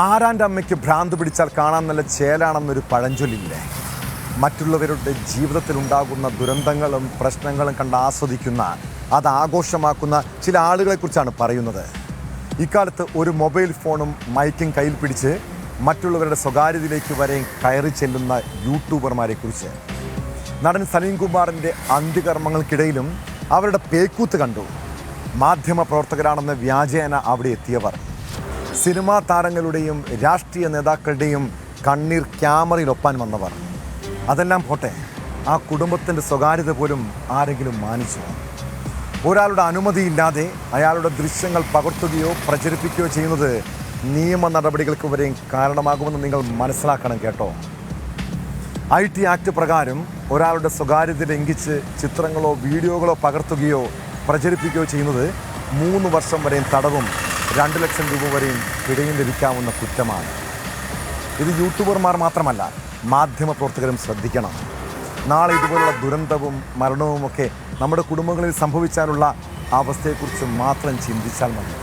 ആരാൻ്റെ അമ്മയ്ക്ക് ഭ്രാന്ത് പിടിച്ചാൽ കാണാൻ നല്ല ചേലാണെന്നൊരു പഴഞ്ചൊല്ലില്ലേ? മറ്റുള്ളവരുടെ ജീവിതത്തിൽ ഉണ്ടാകുന്ന ദുരന്തങ്ങളും പ്രശ്നങ്ങളും കണ്ട് ആസ്വദിക്കുന്ന, അത് ആഘോഷമാക്കുന്ന ചില ആളുകളെക്കുറിച്ചാണ് പറയുന്നത്. ഇക്കാലത്ത് ഒരു മൊബൈൽ ഫോണും മൈക്കും കയ്യിൽ പിടിച്ച് മറ്റുള്ളവരുടെ സ്വകാര്യതയിലേക്ക് വരെ കയറി ചെല്ലുന്ന യൂട്യൂബർമാരെക്കുറിച്ച്. നടൻ സലീം കുമാറിൻ്റെ അന്ത്യകർമ്മങ്ങൾക്കിടയിലും അവരുടെ പേക്കൂത്ത് കണ്ടു. മാധ്യമ പ്രവർത്തകരാണെന്ന വ്യാജേന അവിടെ എത്തിയവർ, സിനിമാ താരങ്ങളുടെയും രാഷ്ട്രീയ നേതാക്കളുടെയും കണ്ണീർ ക്യാമറയിലൊപ്പാൻ വന്നവർ. അതെല്ലാം പോട്ടെ, ആ കുടുംബത്തിൻ്റെ സ്വകാര്യത പോലും ആരെങ്കിലും മാനിച്ചു? ഒരാളുടെ അനുമതിയില്ലാതെ അയാളുടെ ദൃശ്യങ്ങൾ പകർത്തുകയോ പ്രചരിപ്പിക്കുകയോ ചെയ്യുന്നത് നിയമ നടപടികൾക്ക് വരെയും കാരണമാകുമെന്ന് നിങ്ങൾ മനസ്സിലാക്കണം കേട്ടോ. IT ആക്ട് പ്രകാരം ഒരാളുടെ സ്വകാര്യത ലംഘിച്ച് ചിത്രങ്ങളോ വീഡിയോകളോ പകർത്തുകയോ പ്രചരിപ്പിക്കുകയോ ചെയ്യുന്നത് 3 വർഷം വരെയും തടവും 2 ലക്ഷം രൂപ വരെയും പിഴയും ലഭിക്കാവുന്ന കുറ്റമാണ്. ഇത് യൂട്യൂബർമാർ മാത്രമല്ല, മാധ്യമ പ്രവർത്തകരും ശ്രദ്ധിക്കണം. നാളെ ഇതുപോലുള്ള ദുരന്തവും മരണവുമൊക്കെ നമ്മുടെ കുടുംബങ്ങളിൽ സംഭവിച്ചാലുള്ള അവസ്ഥയെക്കുറിച്ച് മാത്രം ചിന്തിച്ചാൽ മതി.